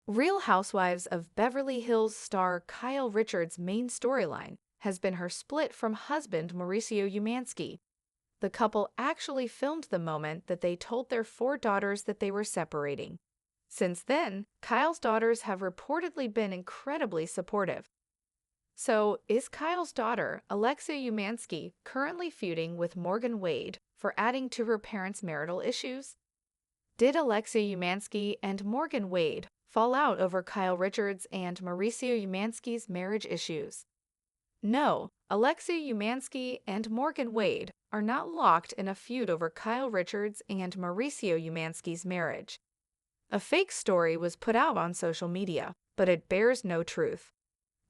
Real Housewives of Beverly Hills star Kyle Richards' main storyline has been her split from husband Mauricio Umansky. The couple actually filmed the moment that they told their four daughters that they were separating. Since then, Kyle's daughters have reportedly been incredibly supportive. So, is Kyle's daughter, Alexia Umansky, currently feuding with Morgan Wade for adding to her parents' marital issues? Did Alexia Umansky and Morgan Wade fall out over Kyle Richards and Mauricio Umansky's marriage issues? No, Alexia Umansky and Morgan Wade are not locked in a feud over Kyle Richards and Mauricio Umansky's marriage. A fake story was put out on social media, but it bears no truth.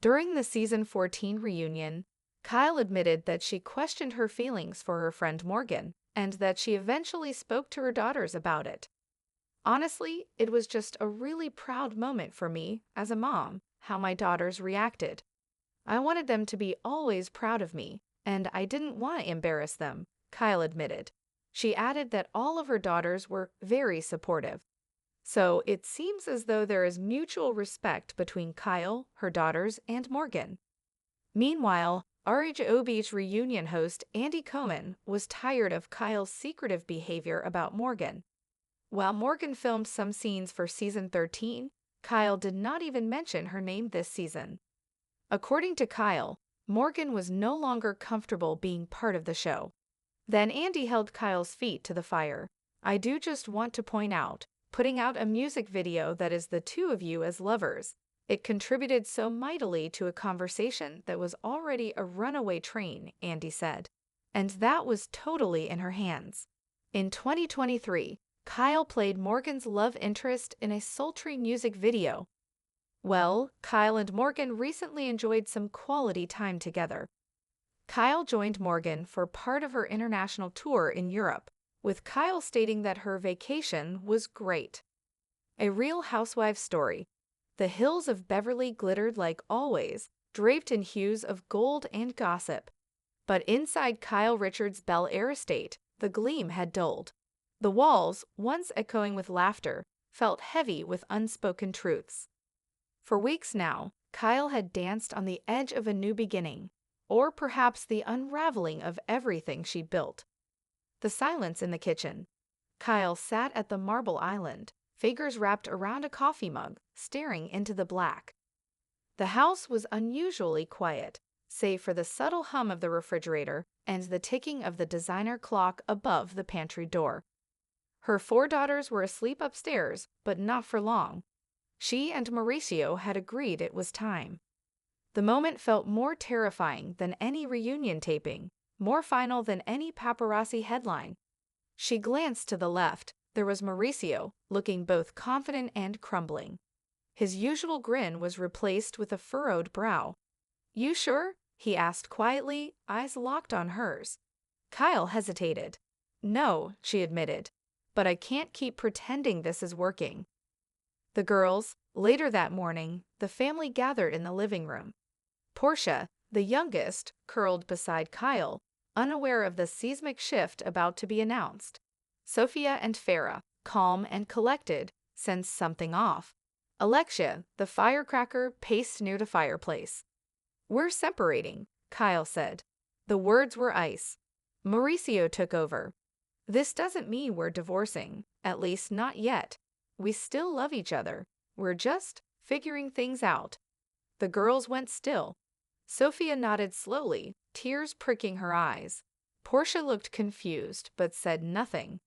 During the season 14 reunion, Kyle admitted that she questioned her feelings for her friend Morgan and that she eventually spoke to her daughters about it. Honestly, it was just a really proud moment for me, as a mom, how my daughters reacted. I wanted them to be always proud of me, and I didn't want to embarrass them, Kyle admitted. She added that all of her daughters were very supportive. So it seems as though there is mutual respect between Kyle, her daughters, and Morgan. Meanwhile, RHOB's reunion host Andy Cohen was tired of Kyle's secretive behavior about Morgan. While Morgan filmed some scenes for season 13, Kyle did not even mention her name this season. According to Kyle, Morgan was no longer comfortable being part of the show. Then Andy held Kyle's feet to the fire. I do just want to point out, putting out a music video that is the two of you as lovers. It contributed so mightily to a conversation that was already a runaway train, Andy said. And that was totally in her hands. In 2023, Kyle played Morgan's love interest in a sultry music video. Well, Kyle and Morgan recently enjoyed some quality time together. Kyle joined Morgan for part of her international tour in Europe, with Kyle stating that her vacation was great. A Real Housewives story. The hills of Beverly glittered like always, draped in hues of gold and gossip. But inside Kyle Richards' Bel Air estate, the gleam had dulled. The walls, once echoing with laughter, felt heavy with unspoken truths. For weeks now, Kyle had danced on the edge of a new beginning, or perhaps the unraveling of everything she'd built. The silence in the kitchen. Kyle sat at the marble island, fingers wrapped around a coffee mug, staring into the black. The house was unusually quiet, save for the subtle hum of the refrigerator and the ticking of the designer clock above the pantry door. Her four daughters were asleep upstairs, but not for long. She and Mauricio had agreed it was time. The moment felt more terrifying than any reunion taping, more final than any paparazzi headline. She glanced to the left. There was Mauricio, looking both confident and crumbling. His usual grin was replaced with a furrowed brow. "You sure?" he asked quietly, eyes locked on hers. Kyle hesitated. "No," she admitted, "but I can't keep pretending this is working." The girls, later that morning, the family gathered in the living room. Portia, the youngest, curled beside Kyle, unaware of the seismic shift about to be announced. Sophia and Farrah, calm and collected, sensed something off. Alexia, the firecracker, paced near the fireplace. "We're separating," Kyle said. The words were ice. Mauricio took over. "This doesn't mean we're divorcing, at least not yet. We still love each other. We're just figuring things out." The girls went still. Sophia nodded slowly, tears pricking her eyes. Portia looked confused but said nothing.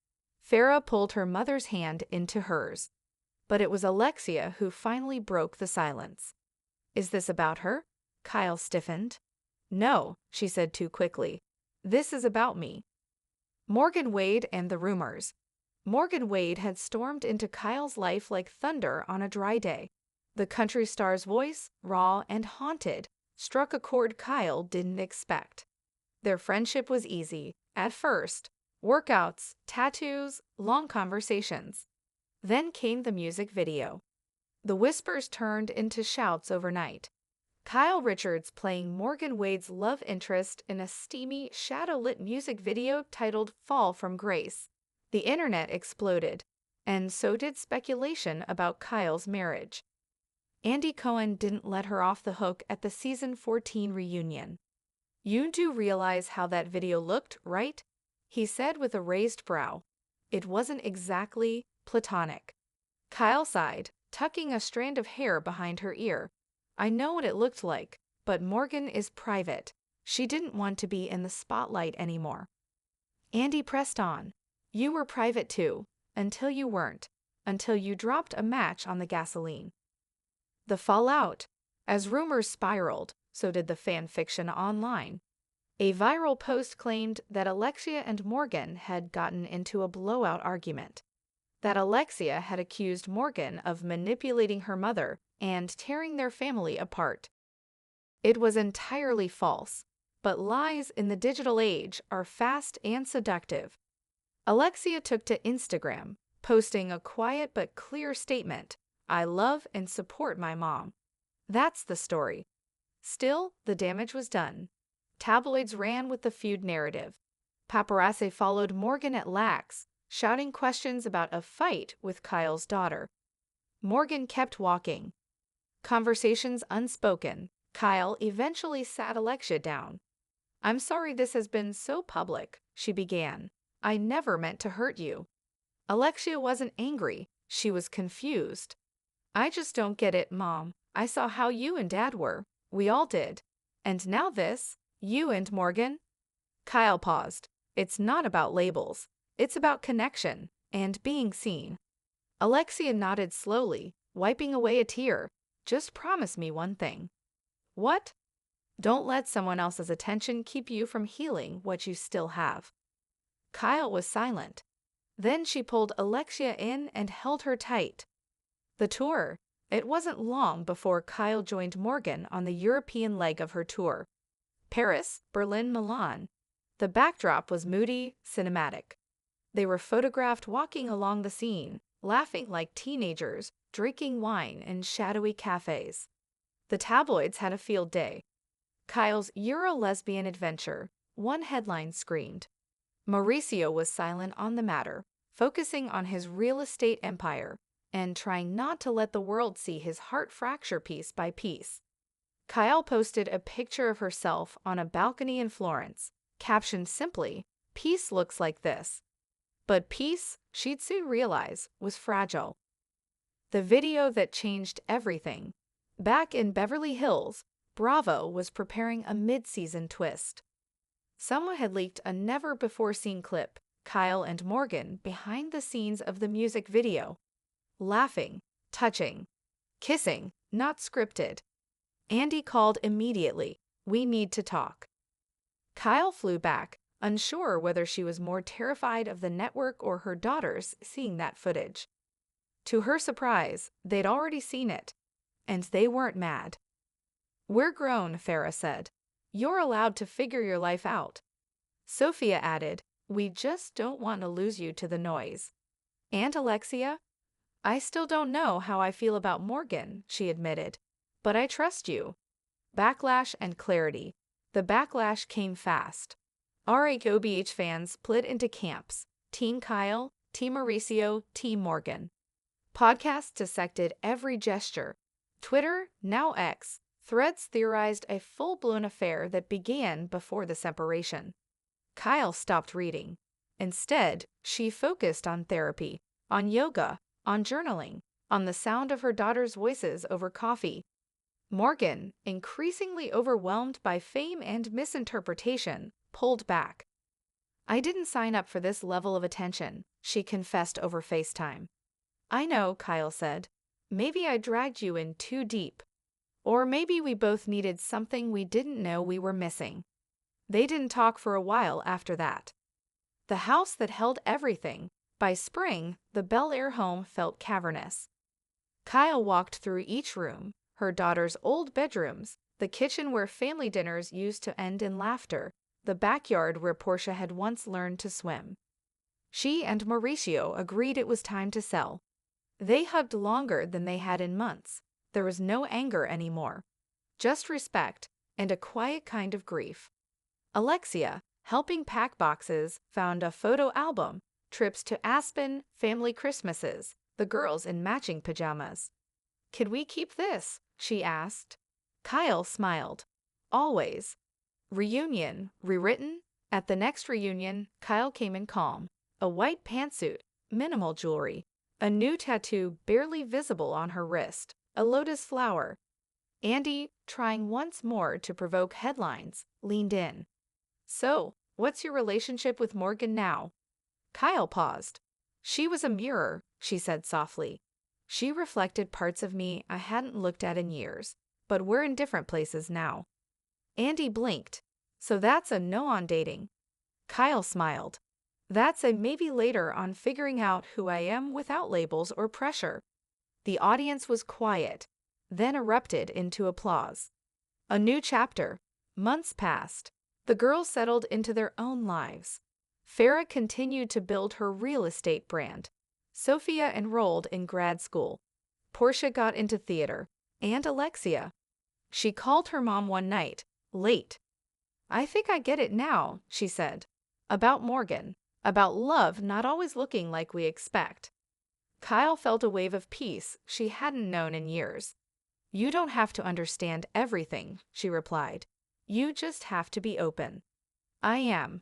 Farrah pulled her mother's hand into hers. But it was Alexia who finally broke the silence. "Is this about her?" Kyle stiffened. "No," she said too quickly. "This is about me." Morgan Wade and the rumors. Morgan Wade had stormed into Kyle's life like thunder on a dry day. The country star's voice, raw and haunted, struck a chord Kyle didn't expect. Their friendship was easy, at first. Workouts, tattoos, long conversations. Then came the music video. The whispers turned into shouts overnight. Kyle Richards playing Morgan Wade's love interest in a steamy, shadow-lit music video titled "Fall from Grace." The internet exploded, and so did speculation about Kyle's marriage. Andy Cohen didn't let her off the hook at the season 14 reunion. "You do realize how that video looked, right?" he said with a raised brow. "It wasn't exactly platonic." Kyle sighed, tucking a strand of hair behind her ear. "I know what it looked like, but Morgan is private. She didn't want to be in the spotlight anymore." Andy pressed on. "You were private too, until you weren't, until you dropped a match on the gasoline." The fallout. As rumors spiraled, so did the fan fiction online. A viral post claimed that Alexia and Morgan had gotten into a blowout argument, that Alexia had accused Morgan of manipulating her mother and tearing their family apart. It was entirely false, but lies in the digital age are fast and seductive. Alexia took to Instagram, posting a quiet but clear statement: "I love and support my mom." That's the story. Still, the damage was done. Tabloids ran with the feud narrative. Paparazzi followed Morgan at lax, shouting questions about a fight with Kyle's daughter. Morgan kept walking. Conversations unspoken. Kyle eventually sat Alexia down. "I'm sorry this has been so public," she began. "I never meant to hurt you." Alexia wasn't angry. She was confused. "I just don't get it, Mom. I saw how you and Dad were. We all did. And now this? You and Morgan?" Kyle paused. "It's not about labels. It's about connection and being seen." Alexia nodded slowly, wiping away a tear. "Just promise me one thing." "What?" "Don't let someone else's attention keep you from healing what you still have." Kyle was silent. Then she pulled Alexia in and held her tight. The tour. It wasn't long before Kyle joined Morgan on the European leg of her tour. Paris, Berlin, Milan. The backdrop was moody, cinematic. They were photographed walking along the scene, laughing like teenagers, drinking wine in shadowy cafes. The tabloids had a field day. Kyle's Euro-lesbian adventure, one headline screamed. Mauricio was silent on the matter, focusing on his real estate empire and trying not to let the world see his heart fracture piece by piece. Kyle posted a picture of herself on a balcony in Florence, captioned simply, "Peace looks like this." But peace, she'd soon realize, was fragile. The video that changed everything. Back in Beverly Hills, Bravo was preparing a mid-season twist. Someone had leaked a never-before-seen clip, Kyle and Morgan behind the scenes of the music video. Laughing, touching, kissing, not scripted. Andy called immediately. "We need to talk." Kyle flew back, unsure whether she was more terrified of the network or her daughters seeing that footage. To her surprise, they'd already seen it, and they weren't mad. "We're grown," Farrah said. "You're allowed to figure your life out." Sophia added, "We just don't want to lose you to the noise." And Alexia? "I still don't know how I feel about Morgan," she admitted, "but I trust you." Backlash and clarity. The backlash came fast. RHOBH fans split into camps: Team Kyle, Team Mauricio, Team Morgan. Podcasts dissected every gesture. Twitter, now X, Threads theorized a full-blown affair that began before the separation. Kyle stopped reading. Instead, she focused on therapy, on yoga, on journaling, on the sound of her daughter's voices over coffee. Morgan, increasingly overwhelmed by fame and misinterpretation, pulled back. "I didn't sign up for this level of attention," she confessed over FaceTime. "I know," Kyle said. "Maybe I dragged you in too deep. Or maybe we both needed something we didn't know we were missing." They didn't talk for a while after that. The house that held everything. By spring, the Bel Air home felt cavernous. Kyle walked through each room, her daughter's old bedrooms, the kitchen where family dinners used to end in laughter, the backyard where Portia had once learned to swim. She and Mauricio agreed it was time to sell. They hugged longer than they had in months. There was no anger anymore. Just respect and a quiet kind of grief. Alexia, helping pack boxes, found a photo album, trips to Aspen, family Christmases, the girls in matching pajamas. "Could we keep this?" she asked. Kyle smiled. "Always." Reunion, rewritten? At the next reunion, Kyle came in calm. A white pantsuit, minimal jewelry, a new tattoo barely visible on her wrist, a lotus flower. Andy, trying once more to provoke headlines, leaned in. "So, what's your relationship with Morgan now?" Kyle paused. "She was a mirror," she said softly. "She reflected parts of me I hadn't looked at in years, but we're in different places now." Andy blinked. "So that's a no on dating." Kyle smiled. "That's a maybe later on figuring out who I am without labels or pressure." The audience was quiet, then erupted into applause. A new chapter. Months passed. The girls settled into their own lives. Farah continued to build her real estate brand. Sophia enrolled in grad school. Portia got into theater. And Alexia. She called her mom one night, late. "I think I get it now," she said. "About Morgan. About love not always looking like we expect." Kyle felt a wave of peace she hadn't known in years. "You don't have to understand everything," she replied. "You just have to be open." "I am."